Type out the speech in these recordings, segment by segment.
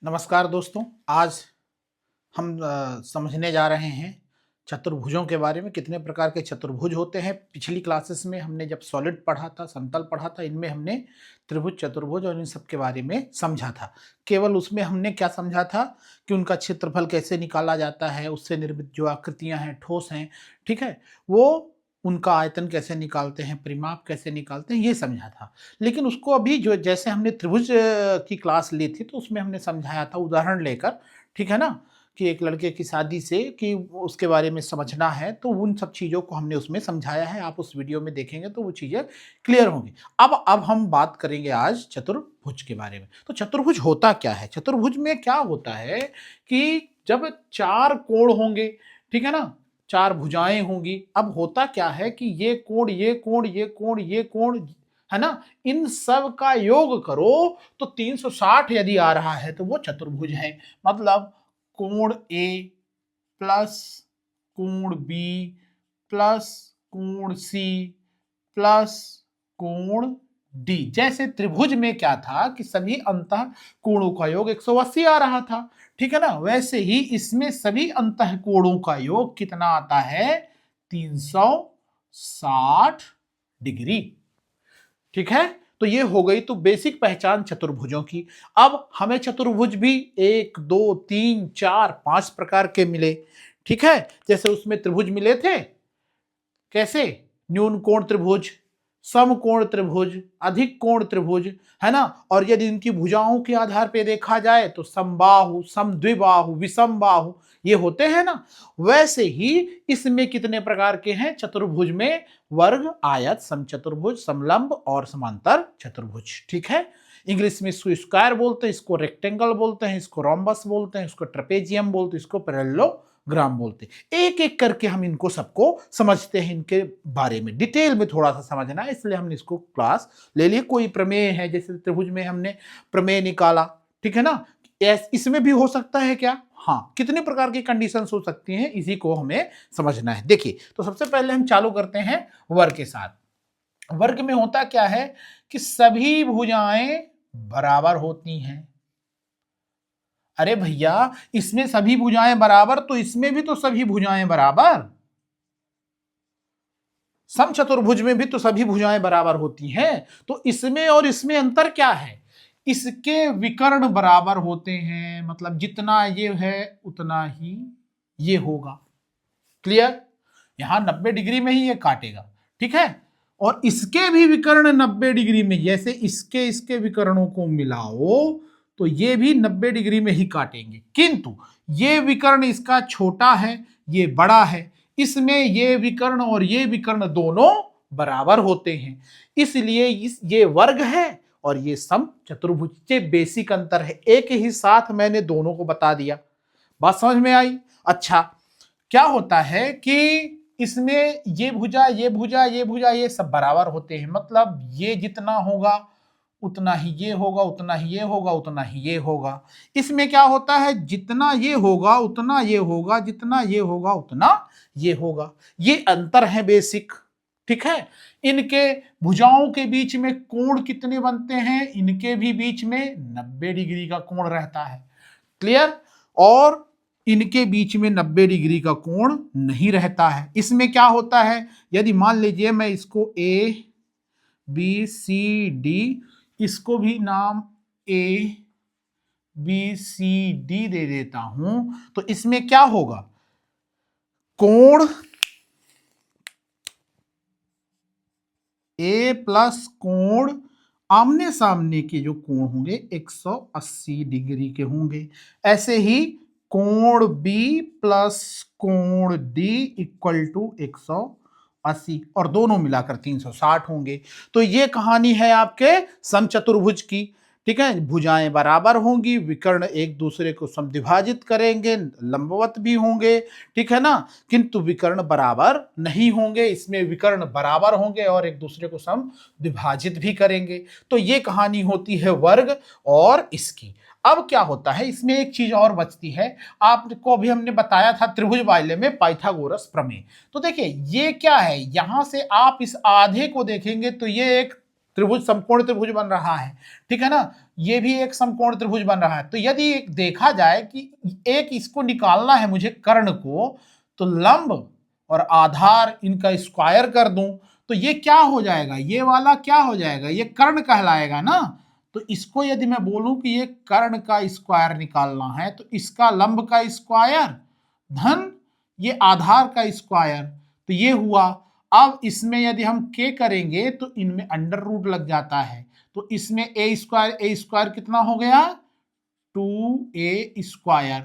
नमस्कार दोस्तों। आज हम समझने जा रहे हैं चतुर्भुजों के बारे में। कितने प्रकार के चतुर्भुज होते हैं। पिछली क्लासेस में हमने जब सॉलिड पढ़ा था, समतल पढ़ा था, इनमें हमने त्रिभुज, चतुर्भुज और इन सब के बारे में समझा था। केवल उसमें हमने क्या समझा था कि उनका क्षेत्रफल कैसे निकाला जाता है, उससे निर्मित जो आकृतियां हैं, ठोस हैं, ठीक है, वो उनका आयतन कैसे निकालते हैं, परिमाप कैसे निकालते हैं, ये समझा था। लेकिन उसको अभी जो जैसे हमने त्रिभुज की क्लास ली थी तो उसमें हमने समझाया था उदाहरण लेकर, ठीक है ना, कि एक लड़के की शादी से कि उसके बारे में समझना है, तो उन सब चीज़ों को हमने उसमें समझाया है। आप उस वीडियो में देखेंगे तो वो चीज़ें क्लियर होंगी। अब हम बात करेंगे आज चतुर्भुज के बारे में। तो चतुर्भुज होता क्या है? चतुर्भुज में क्या होता है कि जब चार कोण होंगे, ठीक है ना, चार भुजाएं होंगी। अब होता क्या है कि ये कोण, ये कोण, ये कोण, ये कोण, है ना, इन सब का योग करो तो 360 यदि आ रहा है तो वो चतुर्भुज है। मतलब कोण ए प्लस कोण बी प्लस कोण सी प्लस कोण डी। जैसे त्रिभुज में क्या था कि सभी अंतः कोणों का योग 180 आ रहा था, ठीक है ना, वैसे ही इसमें सभी अंतः कोणों का योग कितना आता है? 360 डिग्री। ठीक है, तो ये हो गई तो बेसिक पहचान चतुर्भुजों की। अब हमें चतुर्भुज भी 1 2 3 4 5 प्रकार के मिले, ठीक है। जैसे उसमें त्रिभुज मिले थे कैसे? न्यून कोण त्रिभुज, समकोण त्रिभुज, अधिक कोण त्रिभुज, है ना। और यदि इनकी भुजाओं के आधार पे देखा जाए तो समबाहु, समद्विबाहु, विषमबाहु, ये होते हैं ना। वैसे ही इसमें कितने प्रकार के हैं चतुर्भुज में? वर्ग, आयत, समचतुर्भुज, समलंब और समांतर चतुर्भुज, ठीक है। इंग्लिश में इसको स्क्वायर बोलते हैं, इसको रेक्टेंगल बोलते हैं, इसको रोम्बस बोलते हैं, इसको ट्रेपेजियम बोलते हैं, इसको पैरेललोग्राम बोलते हैं। एक एक करके हम इनको सबको समझते हैं। इनके बारे में डिटेल में थोड़ा सा समझना है, इसलिए हमने इसको क्लास ले लिए। कोई प्रमेय है, जैसे त्रिभुज में हमने प्रमेय निकाला, ठीक है ना, इसमें भी हो सकता है क्या? हाँ, कितने प्रकार की कंडीशंस हो सकती हैं, इसी को हमें समझना है। देखिए, तो सबसे पहले हम चालू करते हैं वर्ग के साथ। वर्ग में होता क्या है कि सभी भुजाएं बराबर होती हैं। अरे भैया, इसमें सभी भुजाएं बराबर तो इसमें भी तो सभी भुजाएं बराबर। समचतुर्भुज में भी तो सभी भुजाएं बराबर होती हैं। तो इसमें और इसमें अंतर क्या है? इसके विकर्ण बराबर होते हैं, मतलब जितना ये है उतना ही ये होगा। क्लियर? यहां 90 डिग्री में ही ये काटेगा, ठीक है। और इसके भी विकर्ण 90 डिग्री में, जैसे इसके विकर्णों को मिलाओ तो ये भी 90 डिग्री में ही काटेंगे। किंतु ये विकर्ण इसका छोटा है, ये बड़ा है, इसमें ये विकर्ण और ये विकर्ण दोनों बराबर होते हैं। इसलिए ये वर्ग है और ये सम चतुर्भुज के बेसिक अंतर है। एक ही साथ मैंने दोनों को बता दिया। बात समझ में आई? अच्छा, क्या होता है कि इसमें ये भुजा, ये भुजा, ये भुजा, ये सब बराबर होते हैं। मतलब ये जितना होगा उतना ही ये होगा, उतना ही ये होगा, उतना ही ये होगा। इसमें क्या होता है? जितना ये होगा उतना ये होगा, जितना ये होगा उतना ये होगा। ये अंतर है बेसिक, ठीक है। इनके भुजाओं के बीच में कोण कितने बनते हैं? इनके भी बीच में 90 डिग्री का कोण रहता है। क्लियर? और इनके बीच में 90 डिग्री का कोण नहीं रहता है। इसमें क्या होता है? यदि मान लीजिए मैं इसको ए बी सी डी, इसको भी नाम ए बी सी डी दे देता हूं, तो इसमें क्या होगा? कोण ए प्लस कोण आमने सामने के जो कोण होंगे 180 डिग्री के होंगे। ऐसे ही कोण बी प्लस कोण डी इक्वल टू 180 और दोनों मिलाकर 360 होंगे। तो ये कहानी है आपके समचतुर्भुज की, ठीक है। भुजाएं बराबर होंगी, विकर्ण एक दूसरे को समद्विभाजित करेंगे, लंबवत भी होंगे, ठीक है ना, किंतु विकर्ण बराबर नहीं होंगे। इसमें विकर्ण बराबर होंगे और एक दूसरे को समद्विभाजित भी करेंगे। तो ये कहानी होती है वर्ग और इसकी। अब क्या होता है, इसमें एक चीज और बचती है। आपको अभी हमने बताया था त्रिभुज वाले में पाइथागोरस प्रमेय। तो देखिए ये क्या है, यहां से आप इस आधे को देखेंगे तो ये एक त्रिभुज, समकोण त्रिभुज बन रहा है, ठीक है ना। ये भी एक समकोण त्रिभुज बन रहा है। तो यदि एक देखा जाए कि एक इसको निकालना है मुझे कर्ण को, तो लंब और आधार इनका स्क्वायर कर दूं तो ये क्या हो जाएगा, ये वाला क्या हो जाएगा, ये कर्ण कहलाएगा ना। तो इसको यदि मैं बोलूं कि ये कर्ण का स्क्वायर निकालना है तो इसका लंब का स्क्वायर धन ये आधार का स्क्वायर, तो ये हुआ। अब इसमें यदि हम के करेंगे तो इनमें अंडर रूट लग जाता है, तो इसमें ए स्क्वायर कितना हो गया 2a²,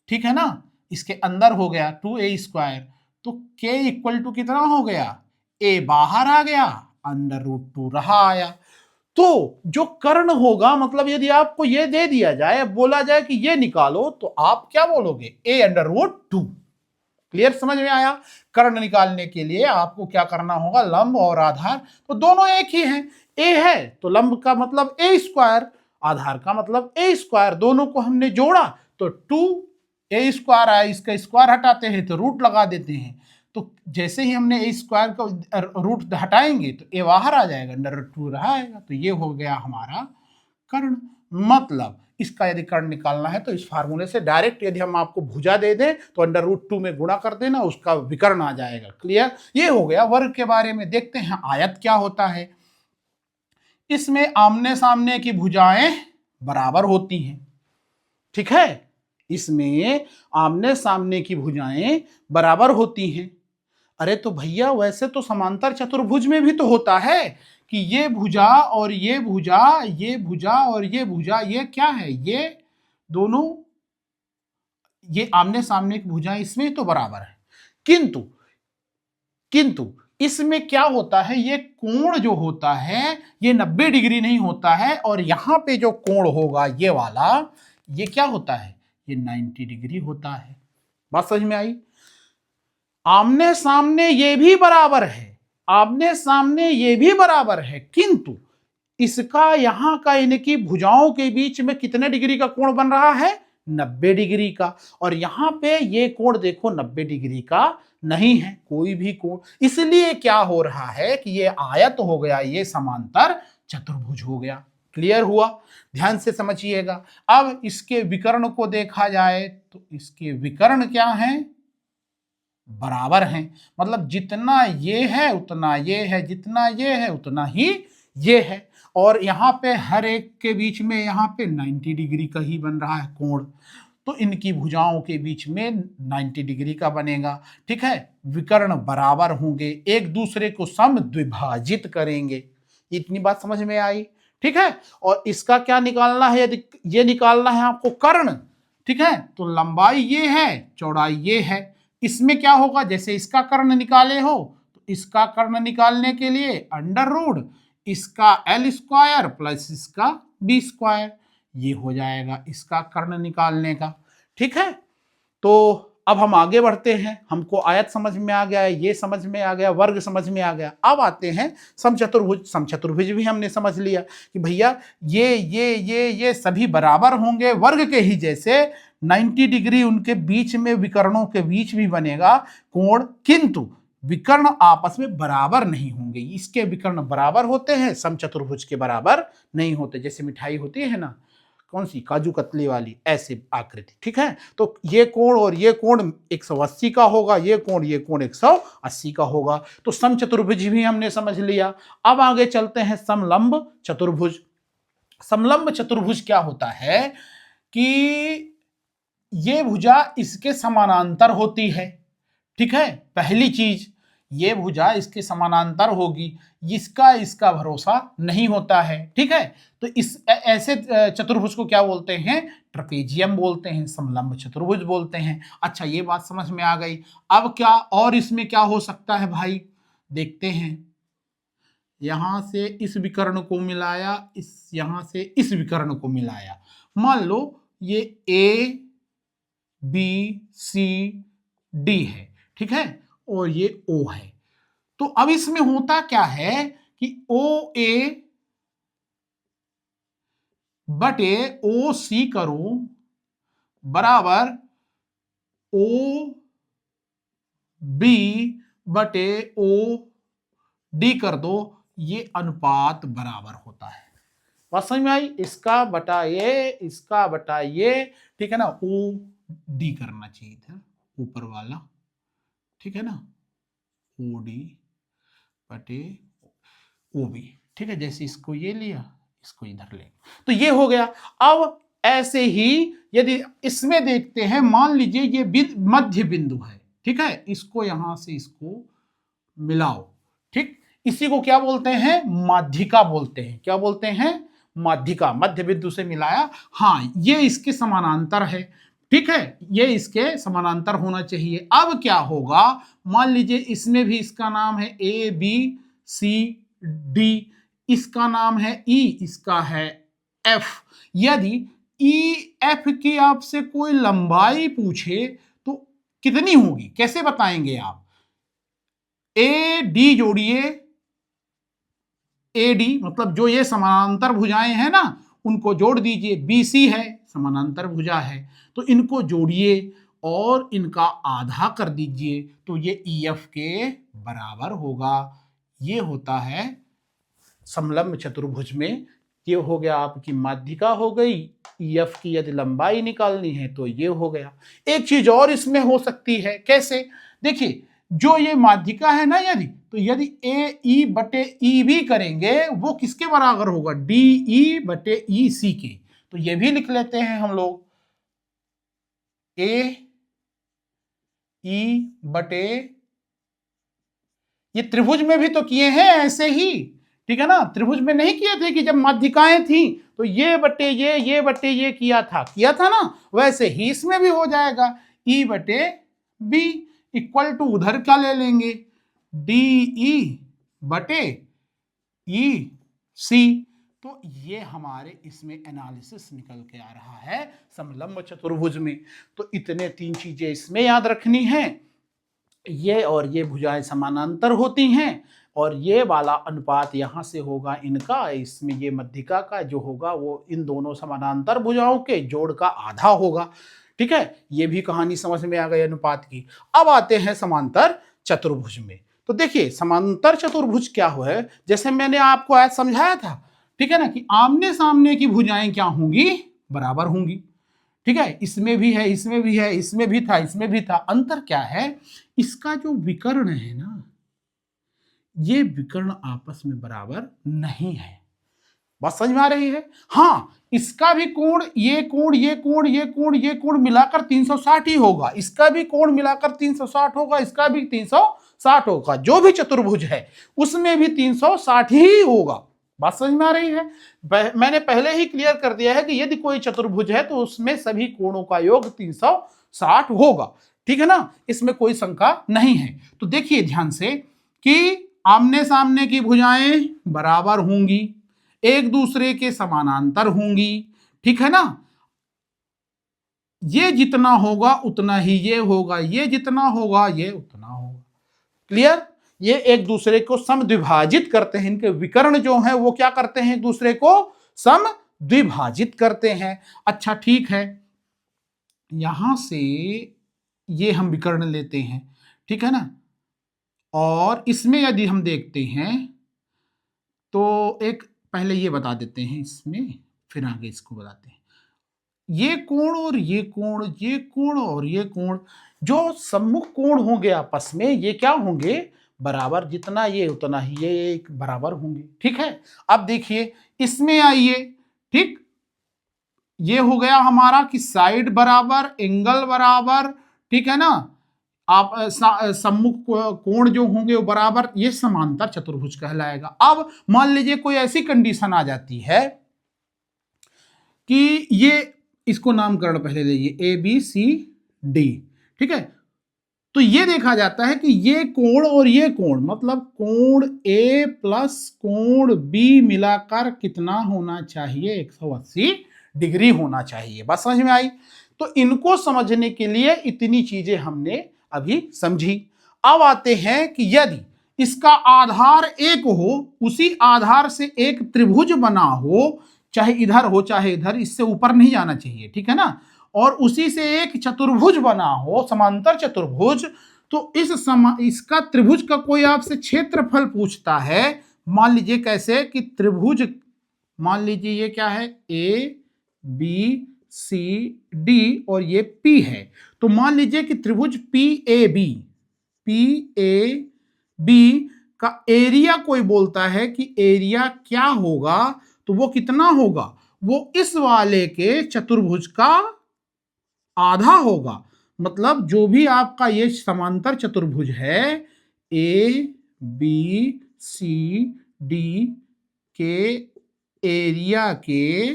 ठीक है ना, इसके अंदर हो गया 2a², तो k इक्वल टू कितना हो गया, a बाहर आ गया, √2 रहा आया। तो जो कर्ण होगा, मतलब यदि आपको ये दे दिया जाए, बोला जाए कि ये निकालो, तो आप क्या बोलोगे, a√2। क्लियर, समझ में आया। कर्ण निकालने के लिए आपको क्या करना होगा, लंब और आधार तो दोनों एक ही हैं, a है तो लंब का मतलब a², आधार का मतलब a², दोनों को हमने जोड़ा तो 2a² आया, इसका स्क्वायर हटाते हैं तो रूट लगा देते हैं, तो जैसे ही हमने a² का रूट हटाएंगे तो a बाहर आ जाएगा, √2 रहा आएगा, तो ये हो गया हमारा कर्ण। मतलब इसका यदि कर्ण निकालना है तो इस फार्मूले से डायरेक्ट यदि हम आपको भुजा दे दें तो √2 में गुणा कर देना, उसका विकर्ण आ जाएगा। क्लियर, ये हो गया वर्ग के बारे में। देखते हैं आयत क्या होता है। इसमें आमने सामने की भुजाएं बराबर होती हैं, ठीक है, इसमें आमने सामने की भुजाएं बराबर होती हैं। अरे तो भैया वैसे तो समांतर चतुर्भुज में भी तो होता है कि ये भुजा और ये भुजा, ये भुजा और ये भुजा, ये क्या है, ये दोनों ये आमने सामने की भुजाएं इसमें तो बराबर है, किंतु इसमें क्या होता है, ये कोण जो होता है ये 90 डिग्री नहीं होता है, और यहां पे जो कोण होगा ये वाला, ये क्या होता है, ये 90 डिग्री होता है। बात समझ में आई। आमने सामने ये भी बराबर है, आमने सामने ये भी बराबर है, किंतु इसका यहां का इनकी भुजाओं के बीच में कितने डिग्री का कोण बन रहा है, 90 डिग्री का, और यहां पे ये कोण देखो 90 डिग्री का नहीं है कोई भी कोण, इसलिए क्या हो रहा है कि ये आयत हो गया, ये समांतर चतुर्भुज हो गया। क्लियर हुआ, ध्यान से समझिएगा। अब इसके विकर्ण को देखा जाए तो इसके विकर्ण क्या है, बराबर हैं, मतलब जितना ये है उतना ये है, जितना ये है उतना ही ये है, और यहाँ पे हर एक के बीच में यहाँ पे 90 डिग्री का ही बन रहा है कोण, तो इनकी भुजाओं के बीच में 90 डिग्री का बनेगा, ठीक है। विकर्ण बराबर होंगे, एक दूसरे को समद्विभाजित करेंगे, इतनी बात समझ में आई, ठीक है। और इसका क्या निकालना है, यदि ये निकालना है आपको कर्ण, ठीक है, तो लंबाई ये है, चौड़ाई ये है, इसमें क्या होगा, जैसे इसका कर्ण निकाले हो तो इसका कर्ण निकालने के लिए √, इसका l² प्लस इसका b², ये हो जाएगा इसका कर्ण निकालने का, ठीक है। तो अब हम आगे बढ़ते हैं, हमको आयत समझ में आ गया है, ये समझ में आ गया, वर्ग समझ में आ गया। अब आते हैं समचतुर्भुज। समचतुर्भुज भी हमने समझ लिया कि भैया ये सभी बराबर होंगे, वर्ग के ही जैसे 90 डिग्री उनके बीच में विकर्णों के बीच भी बनेगा कोण, किंतु विकर्ण आपस में बराबर नहीं होंगे। इसके विकर्ण बराबर होते हैं, समचतुर्भुज के बराबर नहीं होते। जैसे मिठाई होती है ना, कौन सी, काजू कतली वाली, ऐसे आकृति, ठीक है। तो ये कोण और ये कोण 180 का होगा, ये कोण 180 का होगा। तो समचतुर्भुज भी हमने समझ लिया। अब आगे चलते हैं समलंब चतुर्भुज। समलंब चतुर्भुज क्या होता है कि ये भुजा इसके समानांतर होती है, ठीक है, पहली चीज ये भुजा इसके समानांतर होगी, इसका भरोसा नहीं होता है, ठीक है। तो इस ऐसे चतुर्भुज को क्या बोलते हैं, ट्रपेजियम बोलते हैं, समलंब चतुर्भुज बोलते हैं। अच्छा, ये बात समझ में आ गई। अब क्या और इसमें क्या हो सकता है भाई, देखते हैं। यहां से इस विकर्ण को मिलाया, यहां से इस विकर्ण को मिलाया, मान लो ये ABCD है, ठीक है, और ये O है। तो अब इसमें होता क्या है कि OA बटे OC करो बराबर OB बटे OD कर दो, ये अनुपात बराबर होता है। बात समझ में आई? इसका बटा ये, इसका बटा ये, ठीक है ना, ओ डी करना चाहिए था ऊपर वाला, ठीक है ना, ओ डी बटे ओ बी, ठीक है। जैसे इसको ये लिया, इसको इधर ले, तो ये हो गया। अब ऐसे ही यदि इसमें देखते हैं, मान लीजिए ये मध्य बिंदु है, ठीक है, इसको यहां से इसको मिलाओ, ठीक, इसी को क्या बोलते हैं, माध्यिका बोलते हैं। क्या बोलते हैं, माध्यिका। मध्य बिंदु से मिलाया, हाँ, ये इसके समानांतर है, ठीक है, ये इसके समानांतर होना चाहिए। अब क्या होगा, मान लीजिए इसमें भी इसका नाम है ए बी सी डी, इसका नाम है ई, इसका है एफ। यदि ई एफ की आपसे कोई लंबाई पूछे तो कितनी होगी, कैसे बताएंगे आप? ए डी जोड़िए, ए डी मतलब जो ये समानांतर भुजाएं हैं ना, उनको जोड़ दीजिए। बीसी है, समानांतर भुजा है, तो इनको जोड़िए और इनका आधा कर दीजिए, तो ये ईएफ के बराबर होगा। ये होता है समलंब चतुर्भुज में, ये हो गया आपकी माध्यिका हो गई। ईएफ की यदि लंबाई निकालनी है तो ये हो गया। एक चीज और इसमें हो सकती है, कैसे? देखिए, जो ये माध्यिका है ना, यदि ए ई बटे ई बी करेंगे, वो किसके बराबर होगा, डी ई बटे ई सी के। तो ये भी लिख लेते हैं हम लोग, ए ई बटे, ये त्रिभुज में भी तो किए हैं ऐसे ही, ठीक है ना। त्रिभुज में नहीं किए थे कि जब माध्यिकाएं थी तो ये बटे ये बटे ये किया था ना, वैसे ही इसमें भी हो जाएगा। ई बटे बी इक्वल टू, उधर क्या ले लेंगे, डी ई बटे ई सी। तो ये हमारे इसमें एनालिसिस निकल के आ रहा है समलंब चतुर्भुज में। तो इतने 3 चीजें इसमें याद रखनी है, ये और ये भुजाएं समानांतर होती हैं, और ये वाला अनुपात यहां से होगा इनका, इसमें ये मध्यिका का जो होगा वो इन दोनों समानांतर भुजाओं के जोड़ का आधा होगा, ठीक है। ये भी कहानी समझ में आ गई अनुपात की। अब आते हैं समांतर चतुर्भुज में। तो देखिए, समांतर चतुर्भुज क्या है, जैसे मैंने आपको आज समझाया था, ठीक है ना, कि आमने सामने की भुजाएं क्या होंगी, बराबर होंगी, ठीक है। इसमें भी है, इसमें भी है, इसमें भी था, इसमें भी था। अंतर क्या है, इसका जो विकर्ण है ना, ये विकर्ण आपस में बराबर नहीं है। बात समझ में आ रही है? हाँ, इसका भी कोण, ये कोण, ये कोण, ये कोण, ये कोण मिलाकर 360 ही होगा, इसका भी कोण मिलाकर 360 होगा, इसका भी 360 होगा। जो भी चतुर्भुज है उसमें भी 360 ही होगा। बात समझ में आ रही है? मैंने पहले ही क्लियर कर दिया है कि यदि कोई चतुर्भुज है तो उसमें सभी कोणों का योग 360 होगा, ठीक है ना, इसमें कोई शंका नहीं है। तो देखिए ध्यान से कि आमने सामने की भुजाएं बराबर होंगी, एक दूसरे के समानांतर होंगी, ठीक है ना। ये जितना होगा उतना ही ये होगा, ये जितना होगा ये उतना होगा। क्लियर? ये एक दूसरे को समद्विभाजित करते हैं, इनके विकर्ण जो हैं वो क्या करते हैं, एक दूसरे को समद्विभाजित करते हैं। अच्छा, ठीक है, यहां से ये हम विकर्ण लेते हैं, ठीक है ना, और इसमें यदि हम देखते हैं तो एक पहले ये बता देते हैं इसमें, फिर आगे इसको बताते हैं। ये कोण और ये कोण, ये कोण और ये कोण, जो सम्मुख कोण होंगे आपस में, ये क्या होंगे, बराबर। जितना ये उतना ही ये बराबर होंगे, ठीक है। अब देखिए इसमें आइए, ठीक, ये हो गया हमारा कि साइड बराबर, एंगल बराबर, ठीक है ना। आप सम्मुख कोण जो होंगे वो बराबर, ये समांतर चतुर्भुज कहलाएगा। अब मान लीजिए कोई ऐसी कंडीशन आ जाती है कि ये, इसको नामकरण पहले लीजिए, ए बी सी डी, ठीक है। तो ये देखा जाता है कि ये कोण और ये कोण, मतलब कोण ए प्लस कोण बी मिलाकर कितना होना चाहिए, 180 डिग्री होना चाहिए। बात समझ में आई? तो इनको समझने के लिए इतनी चीजें हमने अभी समझी। अब आते हैं कि यदि इसका आधार एक हो, उसी आधार से एक त्रिभुज बना हो, चाहे इधर हो चाहे इधर, इससे ऊपर नहीं जाना चाहिए, ठीक है ना, और उसी से एक चतुर्भुज बना हो, समांतर चतुर्भुज, तो इसका त्रिभुज का कोई आपसे क्षेत्रफल पूछता है। मान लीजिए कैसे कि त्रिभुज मान लीजिए ये क्या है, ए बी सी डी और ये पी है। तो मान लीजिए कि त्रिभुज पी ए बी का एरिया कोई बोलता है कि एरिया क्या होगा, तो वो कितना होगा, वो इस वाले के चतुर्भुज का आधा होगा। मतलब जो भी आपका ये समांतर चतुर्भुज है, ए बी सी डी के एरिया के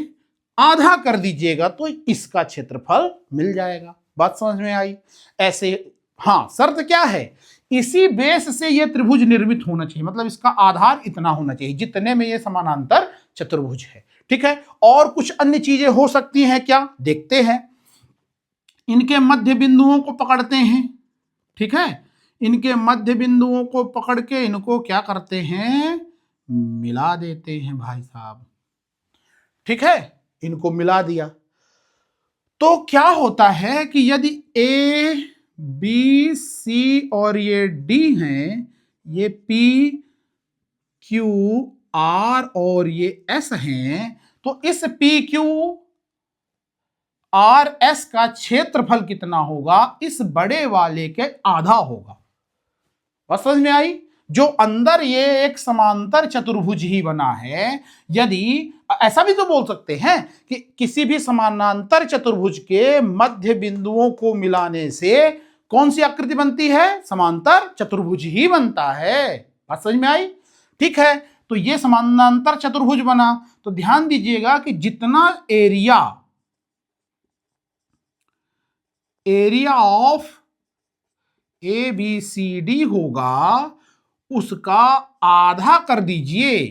आधा कर दीजिएगा तो इसका क्षेत्रफल मिल जाएगा। बात समझ में आई? ऐसे हाँ, शर्त क्या है, इसी बेस से यह त्रिभुज निर्मित होना चाहिए, मतलब इसका आधार इतना होना चाहिए जितने में यह समानांतर चतुर्भुज है। ठीक है, और कुछ अन्य चीजें हो सकती हैं क्या, देखते हैं। इनके मध्य बिंदुओं को पकड़ते हैं। ठीक है, इनके मध्य बिंदुओं को पकड़ के इनको क्या करते हैं, मिला देते हैं भाई साहब। ठीक है, इनको मिला दिया तो क्या होता है कि यदि ए बी सी और ये डी हैं, ये पी क्यू आर और ये एस हैं, तो इस पी क्यू आर एस का क्षेत्रफल कितना होगा, इस बड़े वाले के आधा होगा। बस समझ में आई? जो अंदर ये एक समांतर चतुर्भुज ही बना है, यदि ऐसा भी तो बोल सकते हैं कि किसी भी समानांतर चतुर्भुज के मध्य बिंदुओं को मिलाने से कौन सी आकृति बनती है, समांतर चतुर्भुज ही बनता है। बात समझ में आई? ठीक है, तो ये समानांतर चतुर्भुज बना, तो ध्यान दीजिएगा कि जितना area of A B C D होगा उसका आधा कर दीजिए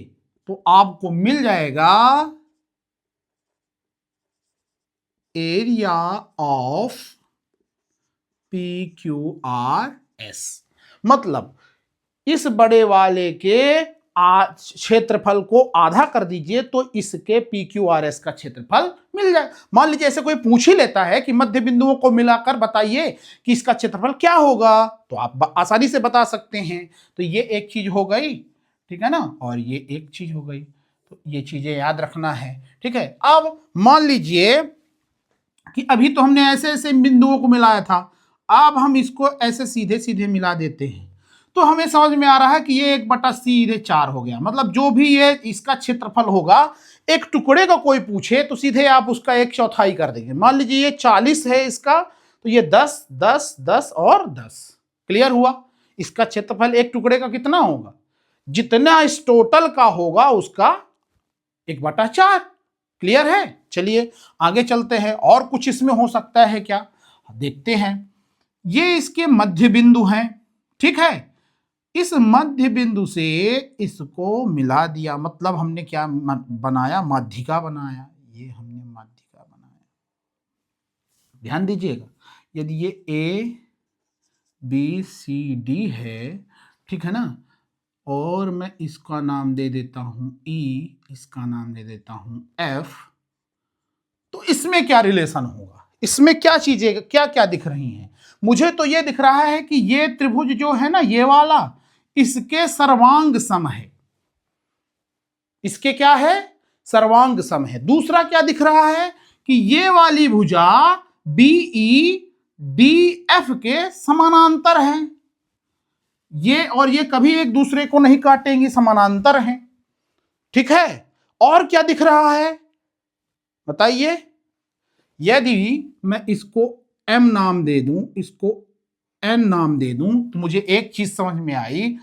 तो आपको मिल जाएगा area of P Q R S. मतलब इस बड़े वाले के क्षेत्रफल को आधा कर दीजिए तो इसके पी क्यू आर एस का क्षेत्रफल मिल जाए। मान लीजिए ऐसे कोई पूछ ही लेता है कि मध्य बिंदुओं को मिलाकर बताइए कि इसका क्षेत्रफल क्या होगा, तो आप आसानी से बता सकते हैं। तो ये एक चीज हो गई, ठीक है ना, और ये एक चीज हो गई, तो ये चीजें याद रखना है। ठीक है, अब मान लीजिए कि अभी तो हमने ऐसे ऐसे बिंदुओं को मिलाया था, अब हम इसको ऐसे सीधे सीधे मिला देते हैं तो हमें समझ में आ रहा है कि ये 1/4 हो गया। मतलब जो भी ये इसका क्षेत्रफल होगा, एक टुकड़े का कोई पूछे तो सीधे आप उसका 1/4 कर देंगे। मान लीजिए ये 40 है इसका, तो ये 10 10 10 और 10। क्लियर हुआ? इसका क्षेत्रफल एक टुकड़े का कितना होगा, जितना इस टोटल का होगा उसका 1/4। क्लियर है? चलिए आगे चलते हैं, और कुछ इसमें हो सकता है क्या, देखते हैं। ये इसके मध्य बिंदु हैं। ठीक है, इस मध्य बिंदु से इसको मिला दिया, मतलब हमने क्या बनाया, माध्यिका बनाया। ये हमने माध्यिका बनाया। ध्यान दीजिएगा, यदि ये ए बी सी डी है, ठीक है ना, और मैं इसका नाम दे देता हूं ई, इसका नाम दे देता हूं एफ, तो इसमें क्या रिलेशन होगा, इसमें क्या चीजें क्या क्या दिख रही हैं? मुझे तो ये दिख रहा है कि ये त्रिभुज जो है ना, ये वाला, इसके सर्वांग सम है। इसके क्या है, सर्वांग सम है। दूसरा क्या दिख रहा है कि ये वाली भुजा बीई डीएफ के समानांतर है। ये और ये कभी एक दूसरे को नहीं काटेंगे, समानांतर हैं। ठीक है, और क्या दिख रहा है बताइए? यदि मैं इसको m नाम दे दूं, इसको n नाम दे दूं, तो मुझे एक चीज समझ में आई,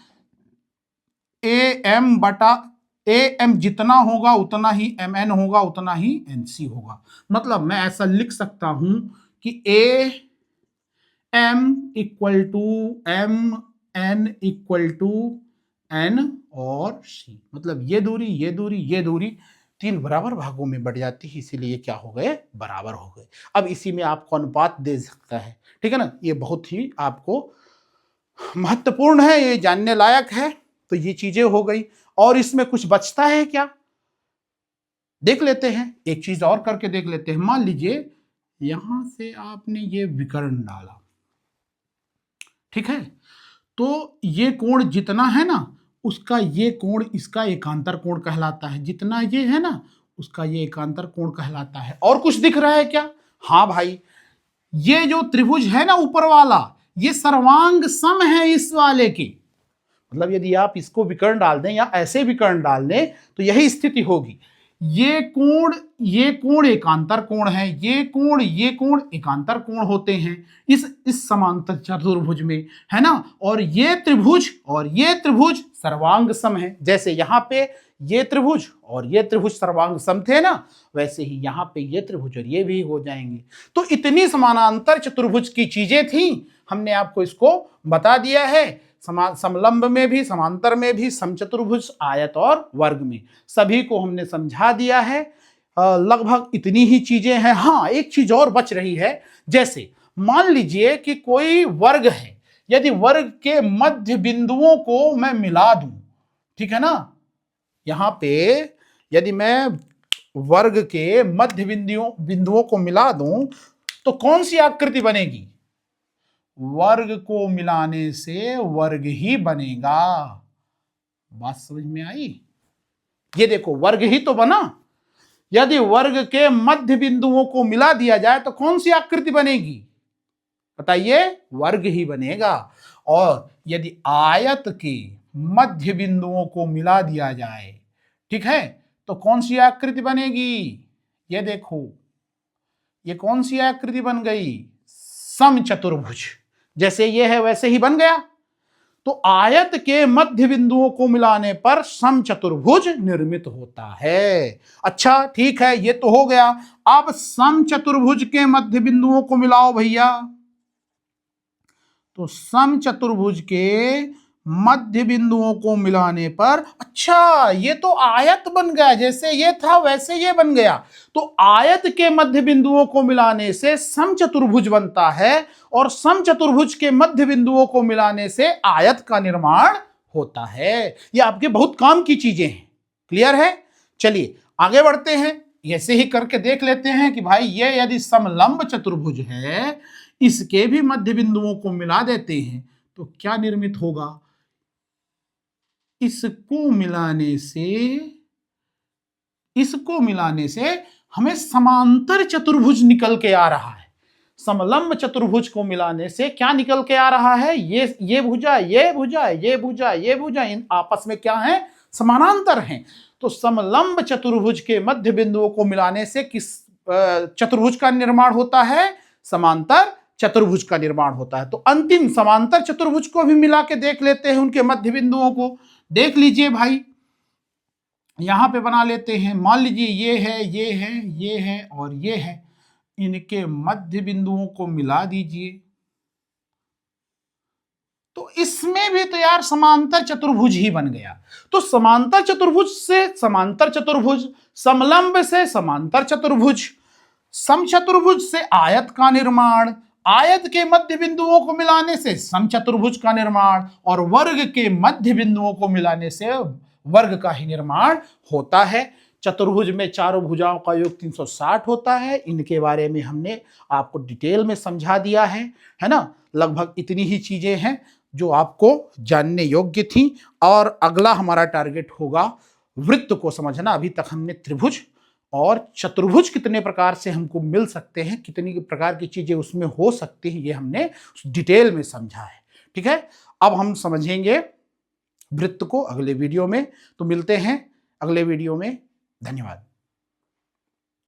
am जितना होगा उतना ही mn होगा, उतना ही nc होगा। मतलब मैं ऐसा लिख सकता हूं कि am equal to mn equal to n और c। मतलब ये दूरी, ये दूरी, ये दूरी 3 बराबर भागों में बढ़ जाती है, इसीलिए क्या हो गए, बराबर हो गए। अब इसी में आपको अनुपात दे सकता है। ठीक है ना, ये बहुत ही आपको महत्वपूर्ण है, ये जानने लायक है। तो ये चीजें हो गई, और इसमें कुछ बचता है क्या, देख लेते हैं। एक चीज और करके देख लेते हैं। मान लीजिए यहां से आपने ये विकर्ण डाला, ठीक है, तो ये कोण जितना है ना, उसका ये कोण इसका एकांतर कोण कहलाता है। जितना ये है ना, उसका ये एकांतर कोण कहलाता है। और कुछ दिख रहा है क्या? हाँ भाई, ये जो त्रिभुज है ना ऊपर वाला, ये सर्वांग सम है इस वाले की। मतलब यदि आप इसको विकर्ण डाल दें या ऐसे विकर्ण डाल दें तो यही स्थिति होगी। ये कोण एकांतर कोण है, ये कोण एकांतर कोण होते हैं इस समांतर चतुर्भुज में, है ना। और ये त्रिभुज सर्वांग सम है। जैसे यहां पे ये त्रिभुज और ये त्रिभुज सर्वांग सम थे ना, वैसे ही यहां पे ये त्रिभुज और ये भी हो जाएंगे। तो इतनी समानांतर चतुर्भुज की चीजें थी, हमने आपको इसको बता दिया है। समलंब में भी, समांतर में भी, समचतुर्भुज, आयत और वर्ग में, सभी को हमने समझा दिया है। लगभग इतनी ही चीजें हैं। हाँ, एक चीज और बच रही है। जैसे मान लीजिए कि कोई वर्ग है, यदि वर्ग के मध्य बिंदुओं को मैं मिला दूं, ठीक है ना, यहां पे यदि मैं वर्ग के मध्य बिंदुओं को मिला दूं तो कौन सी आकृति बनेगी? वर्ग को मिलाने से वर्ग ही बनेगा। बात समझ में आई? ये देखो, वर्ग ही तो बना। यदि वर्ग के मध्य बिंदुओं को मिला दिया जाए तो कौन सी आकृति बनेगी? बताइए, वर्ग ही बनेगा। और यदि आयत के मध्य बिंदुओं को मिला दिया जाए, ठीक है, तो कौन सी आकृति बनेगी? ये देखो, ये कौन सी आकृति बन गई? समचतुर्भुज। जैसे ये है वैसे ही बन गया। तो आयत के मध्य बिंदुओं को मिलाने पर समचतुर्भुज निर्मित होता है। अच्छा, ठीक है, ये तो हो गया। अब समचतुर्भुज के मध्य बिंदुओं को मिलाओ भैया। तो समचतुर्भुज के मध्य बिंदुओं को मिलाने पर, अच्छा, ये तो आयत बन गया। जैसे ये था वैसे ये बन गया। तो आयत के मध्य बिंदुओं को मिलाने से समचतुर्भुज बनता है और समचतुर्भुज के मध्य बिंदुओं को मिलाने से आयत का निर्माण होता है। ये आपके बहुत काम की चीजें हैं। क्लियर है? चलिए आगे बढ़ते हैं। ऐसे ही करके देख लेते हैं कि भाई ये यदि समलंब चतुर्भुज है, इसके भी मध्य बिंदुओं को मिला देते हैं तो क्या निर्मित होगा? इसको मिलाने से हमें समांतर चतुर्भुज निकल के आ रहा है। समलंब चतुर्भुज को मिलाने से क्या निकल के आ रहा है? ये भुजा, ये भुजा, ये भुजा, ये भुजा, इन आपस में क्या है? समानांतर हैं। तो समलंब चतुर्भुज के मध्य बिंदुओं को मिलाने से किस चतुर्भुज का निर्माण होता है? समांतर चतुर्भुज का निर्माण होता है। तो अंतिम समांतर चतुर्भुज को भी मिला के देख लेते हैं, उनके मध्य बिंदुओं को देख लीजिए भाई। यहां पे बना लेते हैं। मान लीजिए ये है, ये है, ये है और ये है। इनके मध्य बिंदुओं को मिला दीजिए तो इसमें भी तो यार समांतर चतुर्भुज ही बन गया। तो समांतर चतुर्भुज से समांतर चतुर्भुज, समलंब से समांतर चतुर्भुज, समचतुर्भुज से आयत का निर्माण, आयत के मध्य बिंदुओं को मिलाने से समचतुर्भुज का निर्माण और वर्ग के मध्य बिंदुओं को मिलाने से वर्ग का ही निर्माण होता है। चतुर्भुज में चारों भुजाओं का योग 360 होता है। इनके बारे में हमने आपको डिटेल में समझा दिया है ना। लगभग इतनी ही चीजें हैं जो आपको जानने योग्य थी। और अगला हमारा टारगेट होगा वृत्त को समझना। अभी तक हमने त्रिभुज और चतुर्भुज कितने प्रकार से हमको मिल सकते हैं, कितनी प्रकार की चीजें उसमें हो सकती हैं, ये हमने डिटेल में समझा है। ठीक है, अब हम समझेंगे वृत्त को अगले वीडियो में। तो मिलते हैं अगले वीडियो में। धन्यवाद।